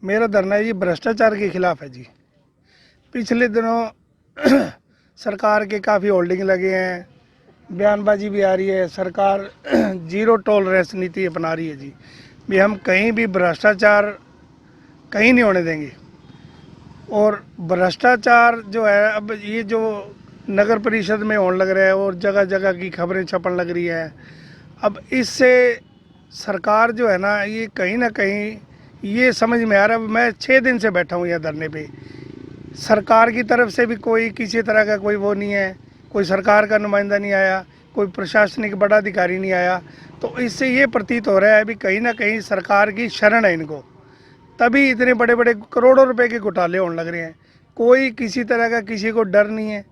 मेरा धरना ये भ्रष्टाचार के खिलाफ है जी। पिछले दिनों सरकार के काफ़ी होल्डिंग लगे हैं, बयानबाजी भी आ रही है। सरकार जीरो टॉलरेंस नीति अपना रही है जी। भी हम कहीं भी भ्रष्टाचार कहीं नहीं होने देंगे। और भ्रष्टाचार जो है, अब ये जो नगर परिषद में होने लग रहा है और जगह जगह की खबरें छपने लग रही हैं, अब इससे सरकार जो है ना, ये कहीं ना कहीं ये समझ में आ रहा है। मैं 6 दिन से बैठा हूँ यहाँ धरने पे। सरकार की तरफ से भी कोई किसी तरह का कोई वो नहीं है, कोई सरकार का नुमाइंदा नहीं आया, कोई प्रशासनिक बड़ा अधिकारी नहीं आया। तो इससे ये प्रतीत हो रहा है भी कहीं ना कहीं सरकार की शरण है इनको, तभी इतने बड़े बड़े करोड़ों रुपए के घोटाले होने लग रहे हैं। कोई किसी तरह का किसी को डर नहीं है,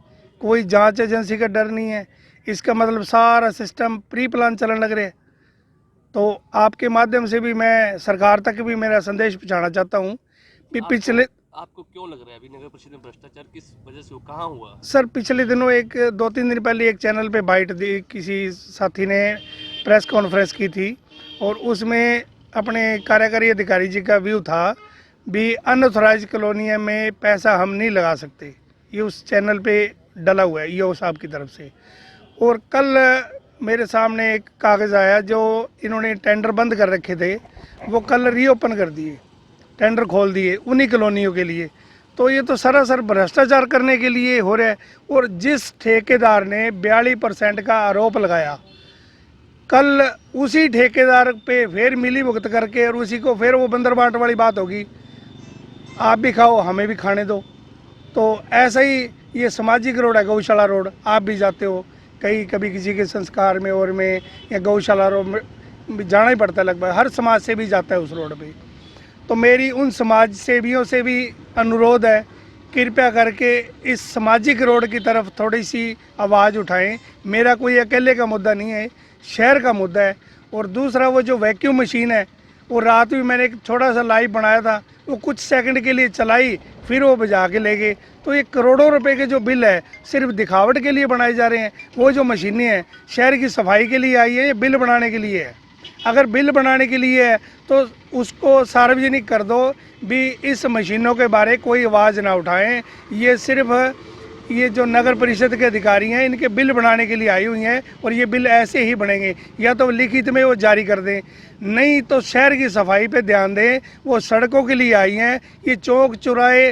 कोई जांच एजेंसी का डर नहीं है। इसका मतलब सारा सिस्टम प्री प्लान चलने लग रहे हैं। तो आपके माध्यम से भी मैं सरकार तक भी मेरा संदेश पहुंचाना चाहता हूं कि पिछले आपको क्यों लग रहा है अभी नगर परिषद में भ्रष्टाचार किस वजह से कहाँ हुआ? सर, पिछले दिनों 2-3 दिन पहले एक चैनल पे बाइट दी, किसी साथी ने प्रेस कॉन्फ्रेंस की थी और उसमें अपने कार्यकारी अधिकारी जी का व्यू था भी अनऑथराइज कॉलोनी में पैसा हम नहीं लगा सकते। ये उस चैनल पे डला हुआ है ईओ साहब की तरफ से। और कल मेरे सामने एक कागज़ आया जो इन्होंने टेंडर बंद कर रखे थे, वो कल रीओपन कर दिए, टेंडर खोल दिए उन्हीं कॉलोनियों के लिए। तो ये तो सरासर भ्रष्टाचार करने के लिए हो रहा है। और जिस ठेकेदार ने 42% का आरोप लगाया, कल उसी ठेकेदार पे फिर मिली भुगत करके और उसी को फिर वो बंदर बांट वाली बात होगी, आप भी खाओ हमें भी खाने दो। तो ऐसा ही ये सामाजिक रोड है, गौशाला रोड, आप भी जाते हो कहीं कभी किसी के संस्कार में और में या गौशाला रोड में जाना ही पड़ता है। लगभग हर समाज से भी जाता है उस रोड पे। तो मेरी उन समाज सेवियों से भी अनुरोध है, कृपया करके इस सामाजिक रोड की तरफ थोड़ी सी आवाज़ उठाएं। मेरा कोई अकेले का मुद्दा नहीं है, शहर का मुद्दा है। और दूसरा, वो जो वैक्यूम मशीन है, वो रात भी मैंने एक छोटा सा लाइव बनाया था, वो कुछ सेकंड के लिए चलाई फिर वो बजा के ले गए। तो ये करोड़ों रुपए के जो बिल है सिर्फ दिखावट के लिए बनाए जा रहे हैं। वो जो मशीनें हैं शहर की सफाई के लिए आई है, ये बिल बनाने के लिए है। अगर बिल बनाने के लिए है तो उसको सार्वजनिक कर दो भी इस मशीनों के बारे कोई आवाज़ ना उठाएं। ये सिर्फ ये जो नगर परिषद के अधिकारी हैं इनके बिल बनाने के लिए आई हुई हैं और ये बिल ऐसे ही बनेंगे। या तो लिखित में वो जारी कर दें, नहीं तो शहर की सफाई पे ध्यान दें। वो सड़कों के लिए आई हैं, ये चौक चौराहे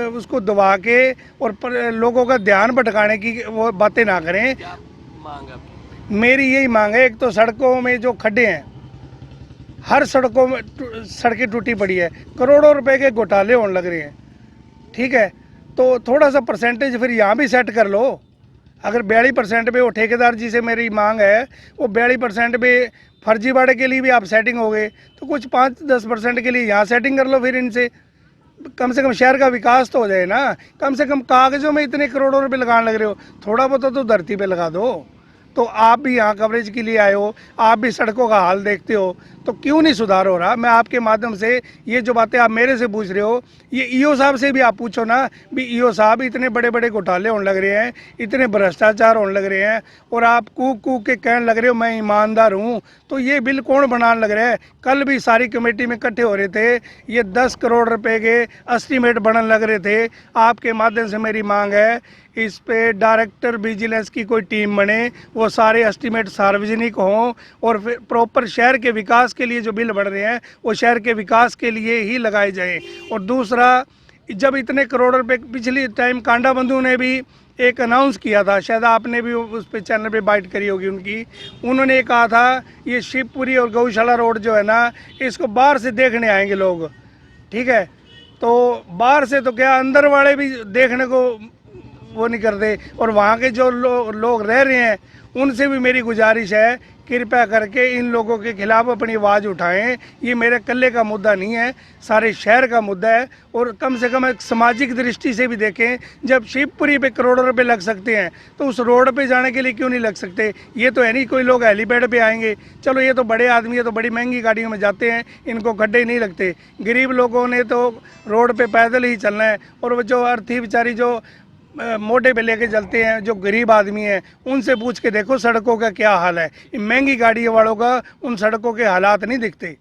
उसको दबा के और लोगों का ध्यान भटकाने की वो बातें ना करें। क्या मांग आपकी? मेरी यही मांग है, एक तो सड़कों में जो खड्डे हैं, हर सड़कों में सड़कें टूटी पड़ी है, करोड़ों रुपए के घोटाले होने लग रहे हैं। ठीक है, तो थोड़ा सा परसेंटेज फिर यहाँ भी सेट कर लो। अगर 42% पे वो ठेकेदार जी से मेरी मांग है, वो 42% पे फर्जीवाड़े के लिए भी आप सेटिंग हो गए, तो कुछ 5-10% के लिए यहाँ सेटिंग कर लो। फिर इनसे कम से कम शहर का विकास तो हो जाए ना। कम से कम कागज़ों में इतने करोड़ों रुपए लगाने लग रहे हो, थोड़ा बहुत तो धरती पे लगा दो। तो आप भी यहाँ कवरेज के लिए आए हो, आप भी सड़कों का हाल देखते हो, तो क्यों नहीं सुधार हो रहा? मैं आपके माध्यम से ये जो बातें आप मेरे से पूछ रहे हो, ये ईओ साहब से भी आप पूछो ना भी ईओ साहब, इतने बड़े बड़े घोटाले होने लग रहे हैं, इतने भ्रष्टाचार होने लग रहे हैं और आप कूक कूक के कहने लग रहे हो मैं ईमानदार हूँ। तो ये बिल कौन बनाने लग रहा है? कल भी सारी कमेटी में इकट्ठे हो रहे थे, ये 10 करोड़ रुपए के एस्टीमेट बनने लग रहे थे। आपके माध्यम से मेरी मांग है, इस पे डायरेक्टर विजिलेंस की कोई टीम बने, वो सारे एस्टीमेट सार्वजनिक हों और फिर प्रॉपर शहर के विकास के लिए जो बिल बढ़ रहे हैं वो शहर के विकास के लिए ही लगाए जाएं। और दूसरा, जब इतने करोड़ रुपए पिछली टाइम कांडा बंधु ने भी एक अनाउंस किया था, शायद आपने भी उस पे चैनल पे बाइट करी होगी उनकी, उन्होंने कहा था ये शिवपुरी और गौशाला रोड जो है ना, इसको बाहर से देखने आएंगे लोग। ठीक है, तो बाहर से तो क्या, अंदर वाले भी देखने को वो नहीं करते। और वहाँ के जो लोग रह रहे हैं उनसे भी मेरी गुजारिश है, कृपया करके इन लोगों के खिलाफ अपनी आवाज़ उठाएं। ये मेरे कल्ले का मुद्दा नहीं है, सारे शहर का मुद्दा है। और कम से कम एक सामाजिक दृष्टि से भी देखें, जब शिवपुरी पे करोड़ों रुपए लग सकते हैं तो उस रोड पे जाने के लिए क्यों नहीं लग सकते? ये तो है नहीं कोई लोग हेलीपैड पे आएंगे, चलो ये तो बड़े आदमी है तो बड़ी महंगी गाड़ियों में जाते हैं, इनको गड्ढे नहीं लगते। गरीब लोगों ने तो रोड पे पैदल ही चलना है। और वो जो अर्थी बेचारी जो मोटे पे लेके चलते हैं, जो गरीब आदमी है, उनसे पूछ के देखो सड़कों का क्या हाल है। महंगी गाड़ियों वालों का उन सड़कों के हालात नहीं दिखते।